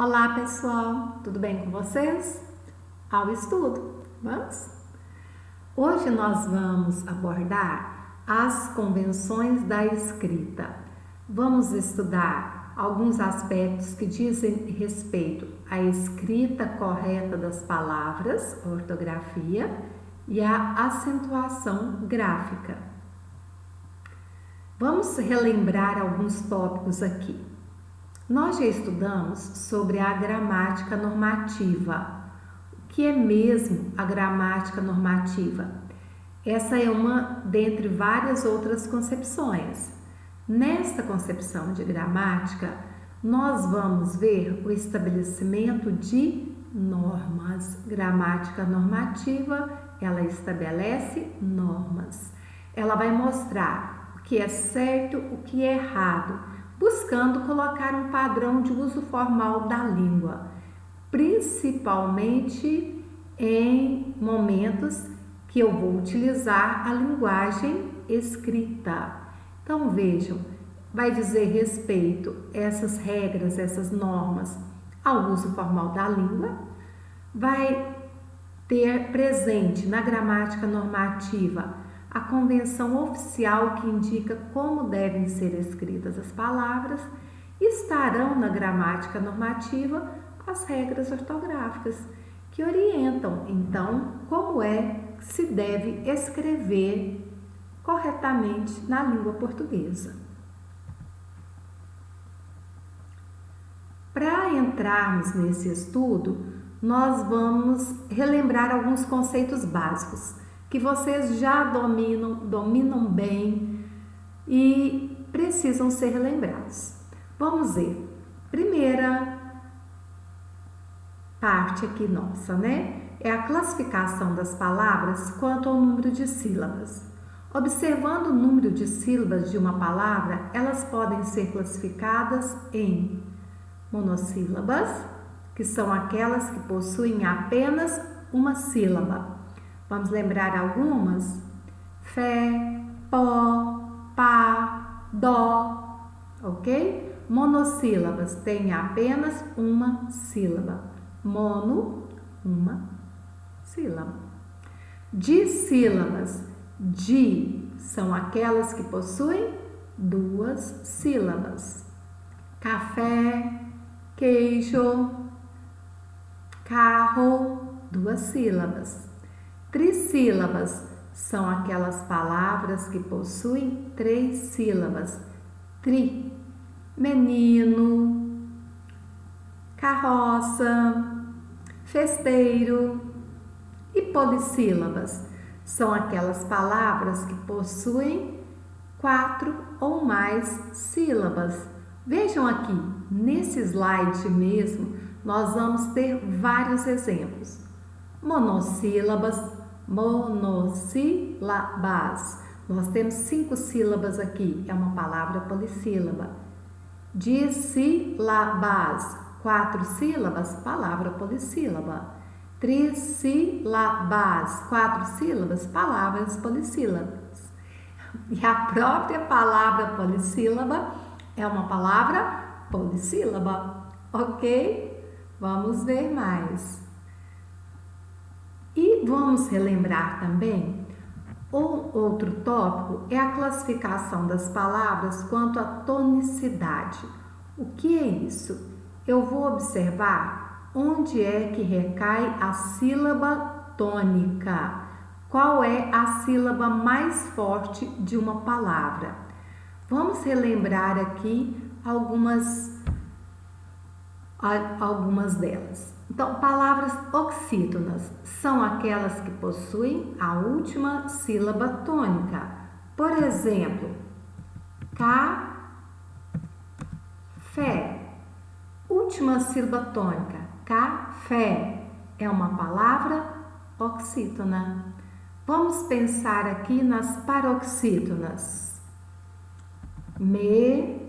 Olá pessoal, tudo bem com vocês? Ao estudo, vamos? Hoje nós vamos abordar as convenções da escrita. Vamos estudar alguns aspectos que dizem respeito à escrita correta das palavras, a ortografia e a acentuação gráfica. Vamos relembrar alguns tópicos aqui. Nós já estudamos sobre a gramática normativa. O que é mesmo a gramática normativa? Essa é uma dentre várias outras concepções. Nesta concepção de gramática, nós vamos ver o estabelecimento de normas. Gramática normativa, ela estabelece normas. Ela vai mostrar o que é certo, o que é errado, buscando colocar um padrão de uso formal da língua, principalmente em momentos que eu vou utilizar a linguagem escrita. Então vejam, vai dizer respeito a essas regras, essas normas ao uso formal da língua, vai ter presente na gramática normativa a convenção oficial que indica como devem ser escritas as palavras, estarão na gramática normativa as regras ortográficas que orientam, então, como é que se deve escrever corretamente na língua portuguesa. Para entrarmos nesse estudo, nós vamos relembrar alguns conceitos básicos que vocês já dominam bem e precisam ser relembrados. Vamos ver. Primeira parte aqui nossa, né? É a classificação das palavras quanto ao número de sílabas. Observando o número de sílabas de uma palavra, elas podem ser classificadas em monossílabas, que são aquelas que possuem apenas uma sílaba. Vamos lembrar algumas? Fé, pó, pá, dó, ok? Monossílabas têm apenas uma sílaba. Mono, uma sílaba. Dissílabas. Di são aquelas que possuem duas sílabas. Café, queijo, carro, duas sílabas. Trissílabas são aquelas palavras que possuem três sílabas. Tri, menino, carroça, festeiro. E polissílabas são aquelas palavras que possuem quatro ou mais sílabas. Vejam aqui, nesse slide mesmo, nós vamos ter vários exemplos. Monossílabas, monossílabas. Nós temos 5 sílabas aqui, é uma palavra polissílaba. Dissílabas, 4 sílabas, palavra polissílaba. Trissílabas, 4 sílabas, palavras polissílabas. E a própria palavra polissílaba é uma palavra polissílaba, ok? Vamos ver mais. E vamos relembrar também, outro tópico é a classificação das palavras quanto à tonicidade. O que é isso? Eu vou observar onde é que recai a sílaba tônica. Qual é a sílaba mais forte de uma palavra? Vamos relembrar aqui algumas delas. Então, palavras oxítonas são aquelas que possuem a última sílaba tônica. Por exemplo, café. Última sílaba tônica, café, é uma palavra oxítona. Vamos pensar aqui nas paroxítonas. Menino,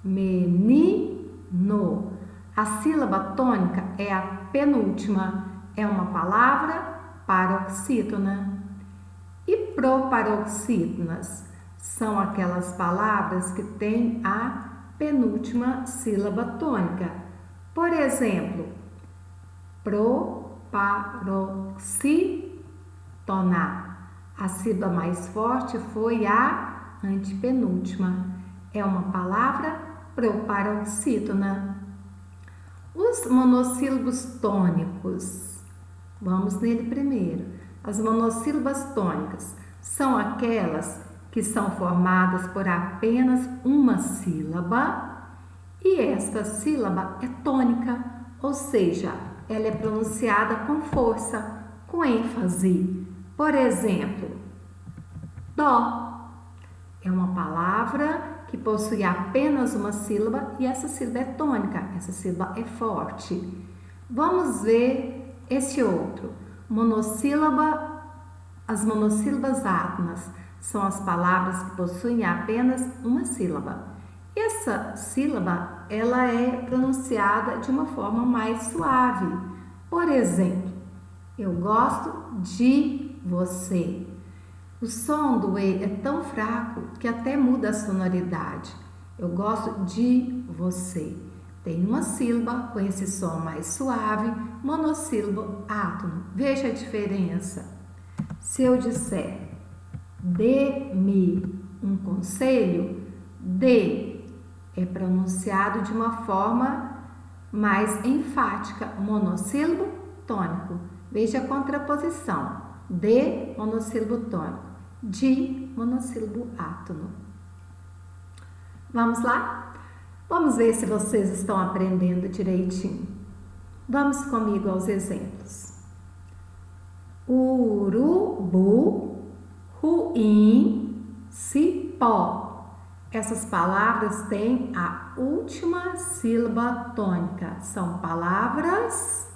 menino. A sílaba tônica é a penúltima, é uma palavra paroxítona. E proparoxítonas são aquelas palavras que têm a penúltima sílaba tônica. Por exemplo, proparoxítonar. A sílaba mais forte foi a antepenúltima. É uma palavra proparoxítona. Os monossílabos tônicos. Vamos nele primeiro. As monossílabas tônicas são aquelas que são formadas por apenas uma sílaba e esta sílaba é tônica, ou seja, ela é pronunciada com força, com ênfase. Por exemplo, dó é uma palavra que possui apenas uma sílaba e essa sílaba é tônica, essa sílaba é forte. Vamos ver esse outro, monossílaba. As monossílabas átonas são as palavras que possuem apenas uma sílaba. Essa sílaba, ela é pronunciada de uma forma mais suave. Por exemplo, eu gosto de você. O som do E é tão fraco que até muda a sonoridade. Eu gosto de você. Tem uma sílaba com esse som mais suave, monossílabo átono. Veja a diferença. Se eu disser, dê-me um conselho, dê é pronunciado de uma forma mais enfática, monossílabo tônico. Veja a contraposição, de monossílabo tônico, de monossílabo átono. Vamos lá? Vamos ver se vocês estão aprendendo direitinho. Vamos comigo aos exemplos. Urubu, ruim, cipó. Essas palavras têm a última sílaba tônica. São palavras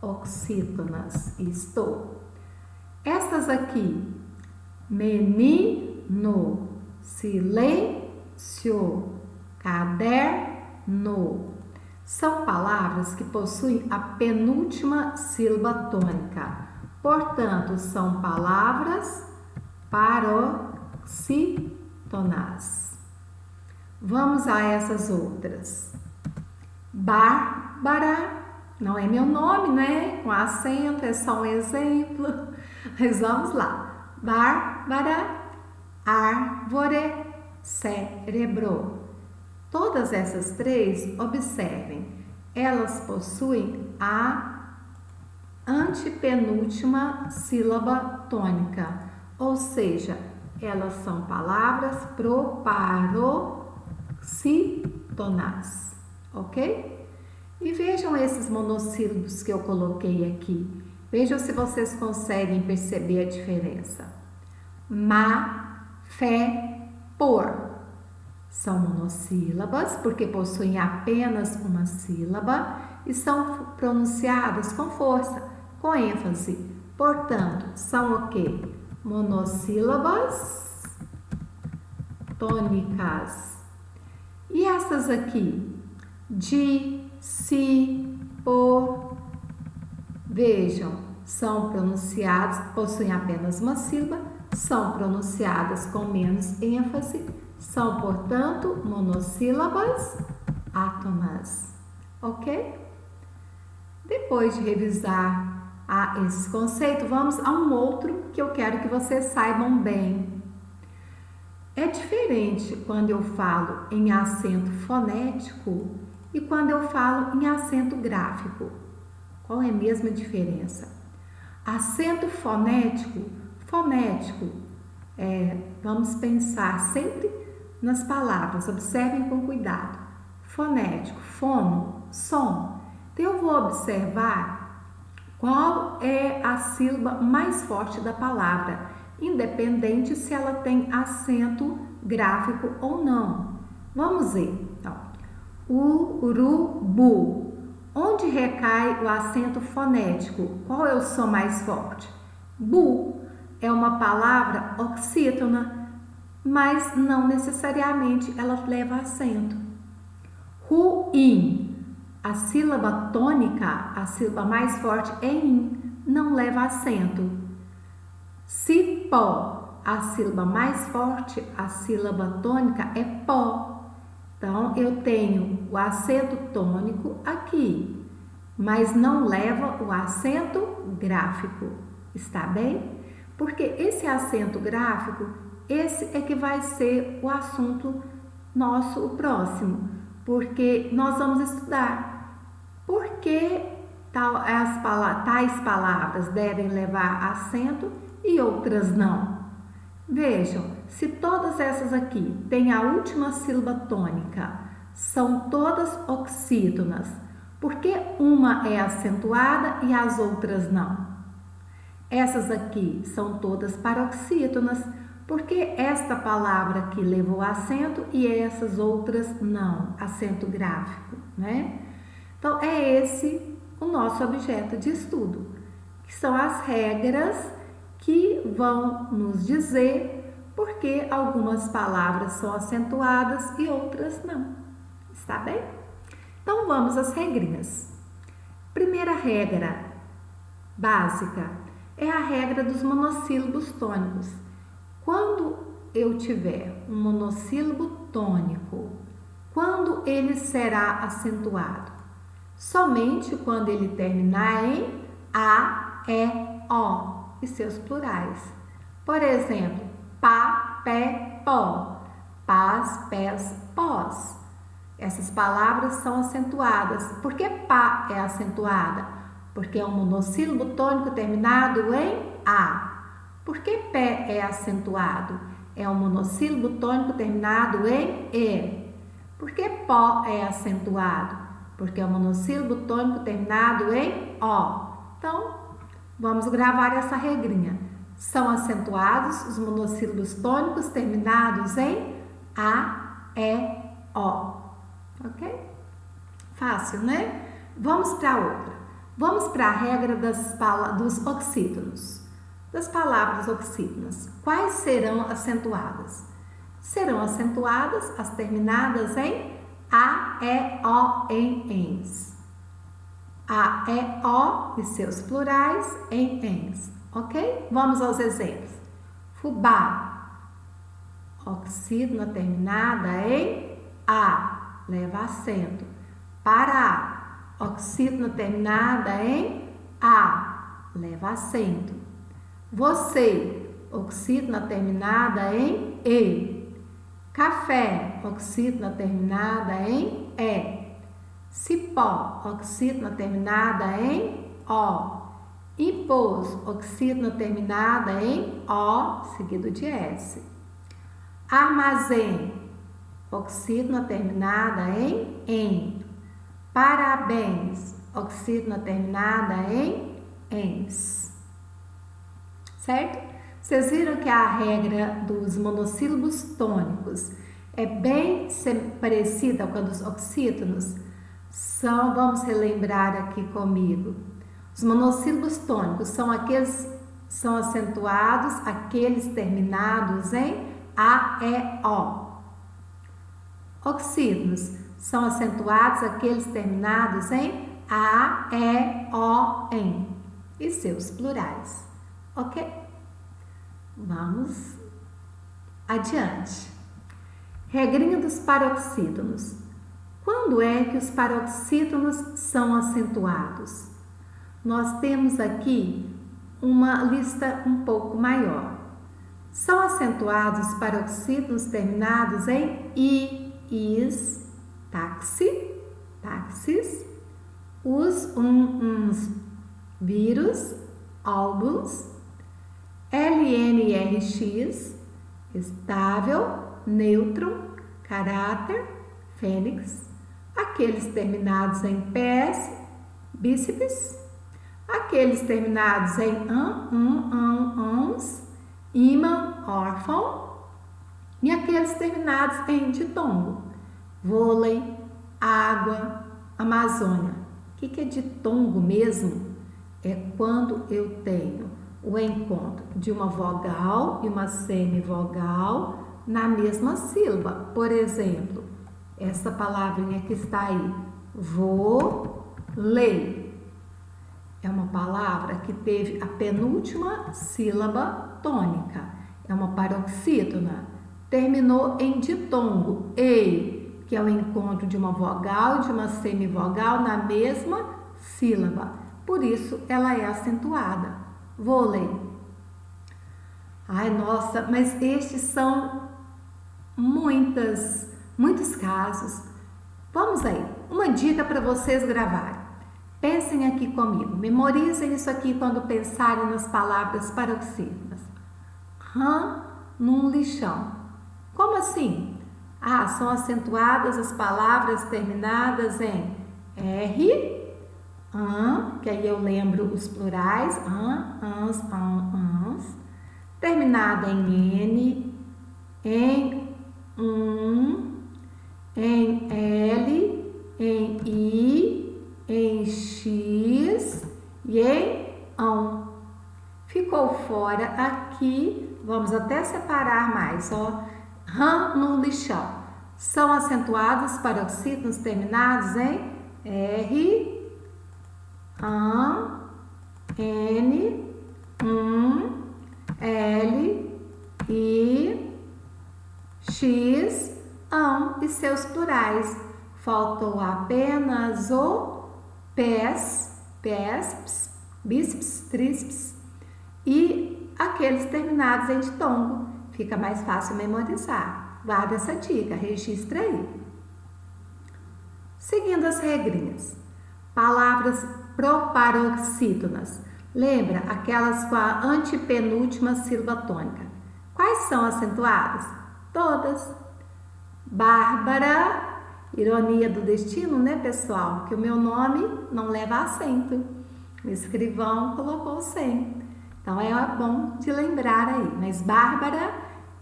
oxítonas. Estou. Essas aqui, menino, silêncio, caderno. São palavras que possuem a penúltima sílaba tônica. Portanto, são palavras paroxítonas. Vamos a essas outras. Bárbara, não é meu nome, né? Com acento, é só um exemplo. Mas vamos lá. Bárbara, árvore, cérebro. Todas essas três, observem, elas possuem a antepenúltima sílaba tônica, ou seja, elas são palavras proparoxítonas, ok? E vejam esses monossílabos que eu coloquei aqui. Vejam se vocês conseguem perceber a diferença. Má, fé, por. São monossílabas porque possuem apenas uma sílaba e são pronunciadas com força, com ênfase. Portanto, são o quê? Monossílabas tônicas. E essas aqui? De, si, por. Vejam, são pronunciadas, possuem apenas uma sílaba, são pronunciadas com menos ênfase. São, portanto, monossílabas átonas, ok? Depois de revisar esse conceito, vamos a um outro que eu quero que vocês saibam bem. É diferente quando eu falo em acento fonético e quando eu falo em acento gráfico. Qual é a mesma diferença? Acento fonético, vamos pensar sempre nas palavras, observem com cuidado. Fonético, fono, som. Então, eu vou observar qual é a sílaba mais forte da palavra, independente se ela tem acento gráfico ou não. Vamos ver. Então, urubu. Onde recai o acento fonético? Qual é o som mais forte? Bu. É uma palavra oxítona, mas não necessariamente ela leva acento. Ruim, a sílaba tônica, a sílaba mais forte é in, não leva acento. Cipó, a sílaba mais forte, a sílaba tônica é pó. Então, eu tenho o acento tônico aqui, mas não leva o acento gráfico, está bem? Porque esse acento gráfico, esse é que vai ser o assunto nosso, o próximo, porque nós vamos estudar por que tais palavras devem levar acento e outras não. Vejam, se todas essas aqui têm a última sílaba tônica, são todas oxítonas, por que uma é acentuada e as outras não? Essas aqui são todas paroxítonas, porque esta palavra aqui levou acento e essas outras não, acento gráfico, né? Então, é esse o nosso objeto de estudo, que são as regras que vão nos dizer por que algumas palavras são acentuadas e outras não. Está bem? Então, vamos às regrinhas. Primeira regra básica é a regra dos monossílabos tônicos. Quando eu tiver um monossílabo tônico, quando ele será acentuado? Somente quando ele terminar em A, E, O e seus plurais. Por exemplo, pá, pé, pó, pás, pés, pós. Essas palavras são acentuadas. Por que pá é acentuada? Porque é um monossílabo tônico terminado em A. Por que pé é acentuado? É um monossílabo tônico terminado em E. Por que pó é acentuado? Porque é um monossílabo tônico terminado em O. Então, vamos gravar essa regrinha. São acentuados os monossílabos tônicos terminados em A, E, O. Ok? Fácil, né? Vamos para outra. Vamos para a regra dos oxítonos. Das palavras oxítonas. Quais serão acentuadas? Serão acentuadas as terminadas em A, E, O, em, ens. A, E, O e seus plurais em, ens. Ok? Vamos aos exemplos. Fubá, oxítona terminada em A, leva acento. Pará, oxítona terminada em A, leva acento. Você, oxítona terminada em E. Café, oxítona terminada em E. Cipó, oxítona terminada em O. Impôs, oxítona terminada em O, seguido de S. Armazém, oxítona terminada em em. Parabéns, oxítona terminada em ens. Certo? Vocês viram que a regra dos monossílabos tônicos é bem parecida com a dos oxítonos? Vamos relembrar aqui comigo. Os monossílabos tônicos são acentuados aqueles terminados em A, E, O. Oxítonos são acentuados aqueles terminados em A, E, O, em e seus plurais. Ok? Vamos adiante. Regrinha dos paroxítonos. Quando é que os paroxítonos são acentuados? Nós temos aqui uma lista um pouco maior. São acentuados os paroxítonos terminados em I, is, táxi, táxis, os, uns, vírus, álbuns, LNRX, estável, nêutron, caráter, fênix, aqueles terminados em PS, bíceps, aqueles terminados em ans, imã, órfão, e aqueles terminados em ditongo, vôlei, água, Amazônia. O que é ditongo mesmo? É quando eu tenho o encontro de uma vogal e uma semivogal na mesma sílaba. Por exemplo, essa palavrinha que está aí, vôlei, é uma palavra que teve a penúltima sílaba tônica, é uma paroxítona. Terminou em ditongo, ei, que é o encontro de uma vogal e de uma semivogal na mesma sílaba. Por isso, ela é acentuada. Vou ler. Ai, nossa, mas estes são muitos casos. Vamos aí, uma dica para vocês gravarem. Pensem aqui comigo, memorizem isso aqui quando pensarem nas palavras paroxítonas. Rã num lixão. Como assim? Ah, são acentuadas as palavras terminadas em R, an, que aí eu lembro os plurais, an, ans, ans, terminada em N, em em L, em I, em X e em ão. Ficou fora aqui, vamos até separar mais, ó. Rã no lixão. São acentuados paroxítonos terminados em R, an, N, L, I, X, ão e seus plurais. Faltou apenas o pés, bíceps, tríceps e aqueles terminados em ditongo. Fica mais fácil memorizar. Guarda essa dica, registra aí. Seguindo as regrinhas. Palavras proparoxítonas. Lembra aquelas com a antepenúltima sílaba tônica. Quais são acentuadas? Todas. Bárbara, ironia do destino, né, pessoal? Que o meu nome não leva acento. O escrivão colocou sem. Então, é bom de lembrar aí. Mas Bárbara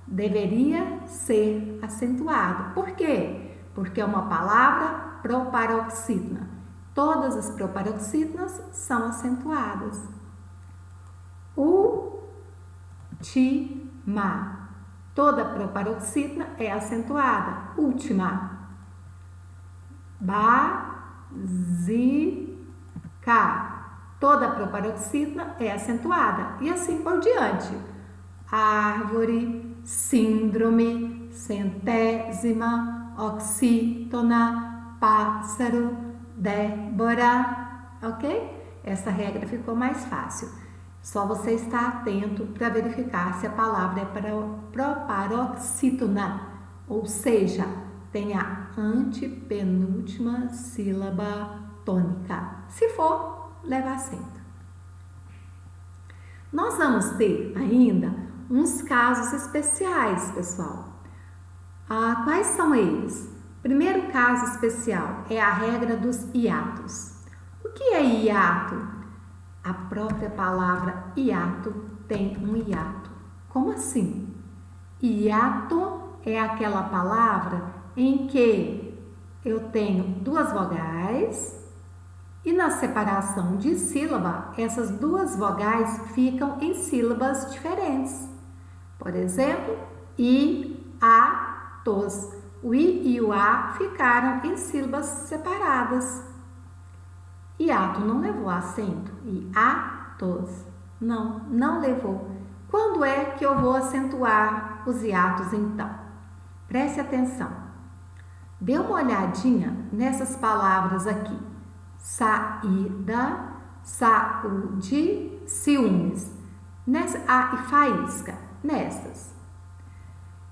deveria ser acentuado. Por quê? Porque é uma palavra proparoxítona. Todas as proparoxítonas são acentuadas. Última. Toda proparoxítona é acentuada. Última. Básica. Toda proparoxítona é acentuada. E assim por diante. Árvore, síndrome, centésima, oxítona, pássaro, Débora. Ok? Essa regra ficou mais fácil. Só você estar atento para verificar se a palavra é proparoxítona, ou seja, tem a antepenúltima sílaba tônica. Se for, leva acento. Nós vamos ter ainda uns casos especiais, pessoal. Quais são eles? Primeiro caso especial é a regra dos hiatos. O que é hiato? A própria palavra hiato tem um hiato. Como assim? Hiato é aquela palavra em que eu tenho duas vogais e na separação de sílaba, essas duas vogais ficam em sílabas diferentes. Por exemplo, i, a, tos. O i e o a ficaram em sílabas separadas. Hiato não levou acento. E atos. Não levou. Quando é que eu vou acentuar os hiatos, então? Preste atenção. Dê uma olhadinha nessas palavras aqui. Saída, saúde, ciúmes. E faísca. Nessas.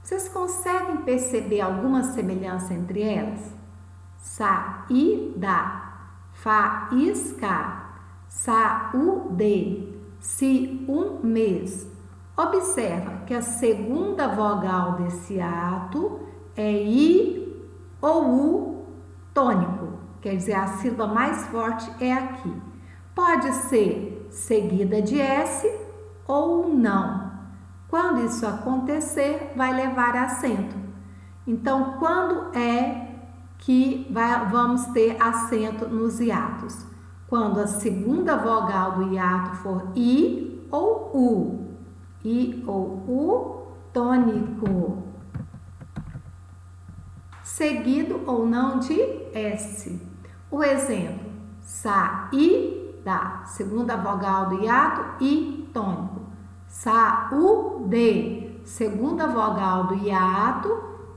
Vocês conseguem perceber alguma semelhança entre elas? Saída, faísca, saúde, ciúmes. Observa que a segunda vogal desse ato é I ou U tônico, quer dizer, a sílaba mais forte é aqui. Pode ser seguida de S ou não. Quando isso acontecer, vai levar acento. Então, quando é que vamos ter acento nos hiatos? Quando a segunda vogal do hiato for I ou U. I ou U tônico. Seguido ou não de S. O exemplo, saída, segunda vogal do hiato, I tônico. Saúde, segunda vogal do hiato,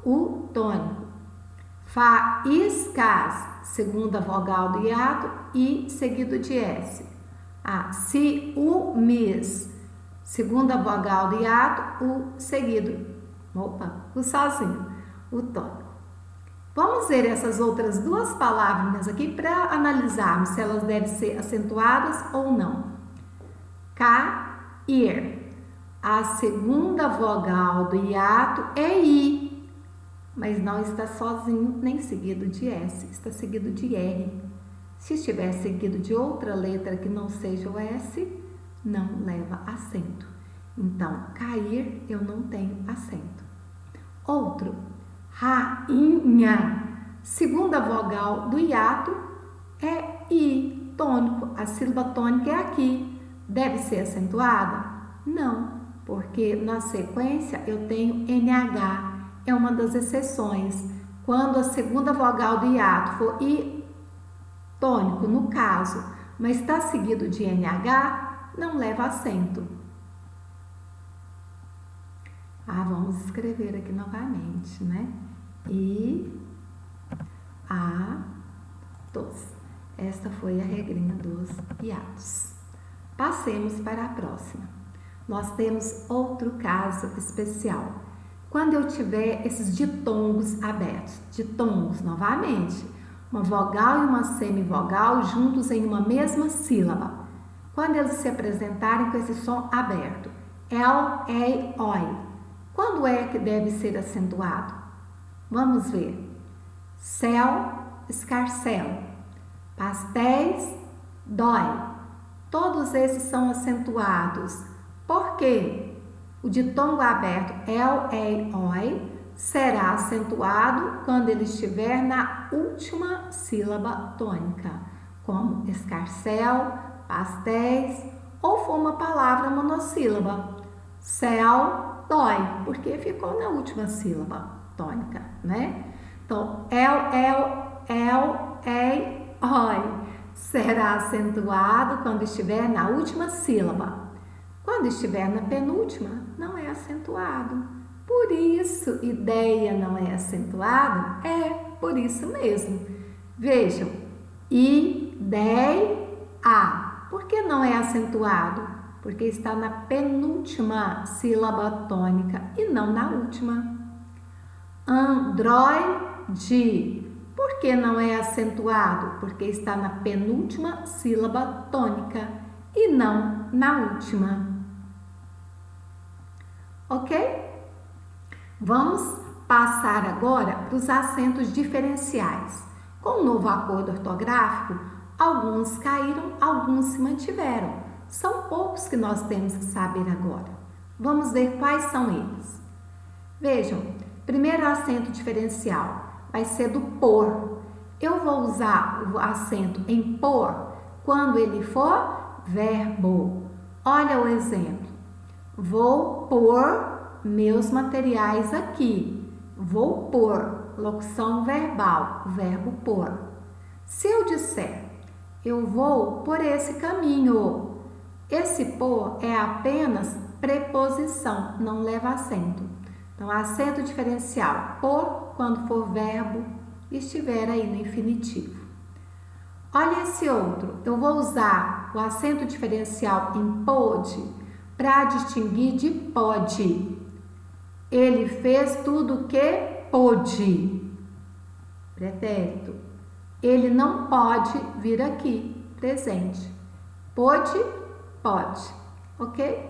U tônico. Faíscas, segunda vogal do hiato, I seguido de S. Ciúmes, segunda vogal do hiato, U seguido. U sozinho, U tônico. Vamos ver essas outras duas palavrinhas aqui para analisarmos se elas devem ser acentuadas ou não. Cair. A segunda vogal do hiato é I, mas não está sozinho nem seguido de S, está seguido de R. Se estiver seguido de outra letra que não seja o S, não leva acento. Então, cair eu não tenho acento. Outro, rainha. Segunda vogal do hiato é I, tônico. A sílaba tônica é aqui. Deve ser acentuada? Não, porque na sequência eu tenho NH. É uma das exceções. Quando a segunda vogal do hiato for I, tônico no caso, mas está seguido de NH, não leva acento. Vamos escrever aqui novamente, né? Hiatos. Esta foi a regrinha dos hiatos. Passemos para a próxima. Nós temos outro caso especial. Quando eu tiver esses ditongos abertos, ditongos novamente, uma vogal e uma semivogal juntos em uma mesma sílaba. Quando eles se apresentarem com esse som aberto, el, ei, oi. Quando é que deve ser acentuado? Vamos ver. Céu, escarcel. Pastéis, dói. Todos esses são acentuados. Por quê? O ditongo aberto el, ei, oi será acentuado quando ele estiver na última sílaba tônica, como escarcel, pastéis, ou for uma palavra monossílaba. Céu, dói, porque ficou na última sílaba tônica, né? Então, el, ei, oi será acentuado quando estiver na última sílaba. Quando estiver na penúltima, não é acentuado. Por isso, ideia não é acentuado? É, por isso mesmo. Vejam, ideia. Por que não é acentuado? Porque está na penúltima sílaba tônica e não na última. Androide. Por que não é acentuado? Porque está na penúltima sílaba tônica e não na última. Ok? Vamos passar agora para os acentos diferenciais. Com o novo acordo ortográfico, alguns caíram, alguns se mantiveram. São poucos que nós temos que saber agora. Vamos ver quais são eles. Vejam, primeiro acento diferencial vai ser do por. Eu vou usar o acento em por quando ele for verbo. Olha o exemplo. Vou pôr meus materiais aqui. Vou pôr, locução verbal, verbo pôr. Se eu disser, eu vou por esse caminho, esse por é apenas preposição, não leva acento. Então, acento diferencial, por, quando for verbo, estiver aí no infinitivo. Olha esse outro, eu vou usar o acento diferencial em pôde para distinguir de pode. Ele fez tudo o que pôde. Pretérito. Ele não pode vir aqui. Presente. Pôde, pode. Ok?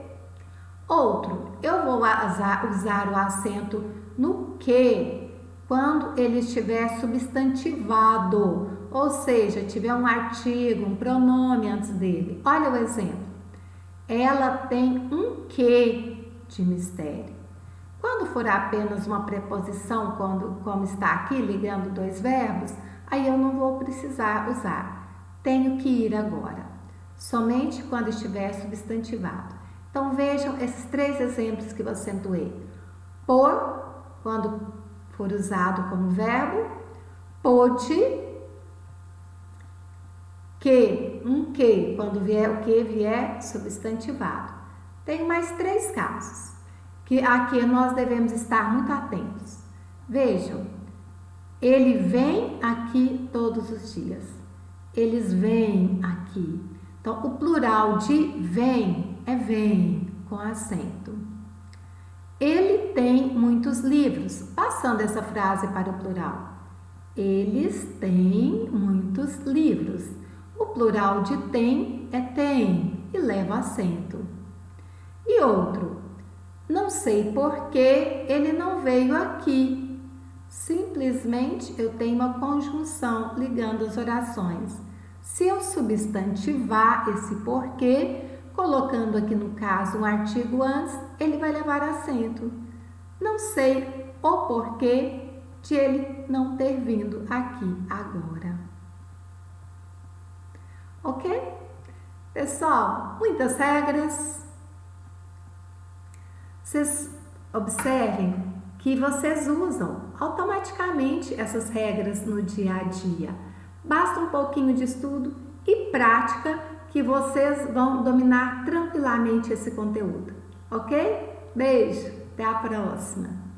Outro. Eu vou usar o acento no que quando ele estiver substantivado. Ou seja, tiver um artigo, um pronome antes dele. Olha o exemplo. Ela tem um que de mistério. Quando for apenas uma preposição, como está aqui, ligando dois verbos, aí eu não vou precisar usar. Tenho que ir agora. Somente quando estiver substantivado. Então, vejam esses três exemplos que eu acentuei. Por, quando for usado como verbo. Pôde. Que, um que, quando vier o que vier substantivado. Tem mais 3 casos que aqui nós devemos estar muito atentos. Vejam, ele vem aqui todos os dias. Eles vêm aqui. Então, o plural de vem é vem, com acento. Ele tem muitos livros. Passando essa frase para o plural. Eles têm muitos livros. O plural de tem é tem e leva acento. E outro, não sei por que ele não veio aqui. Simplesmente eu tenho uma conjunção ligando as orações. Se eu substantivar esse porquê, colocando aqui no caso um artigo antes, ele vai levar acento. Não sei o porquê de ele não ter vindo aqui agora. Ok? Pessoal, muitas regras. Vocês observem que vocês usam automaticamente essas regras no dia a dia. Basta um pouquinho de estudo e prática que vocês vão dominar tranquilamente esse conteúdo, ok? Beijo, até a próxima!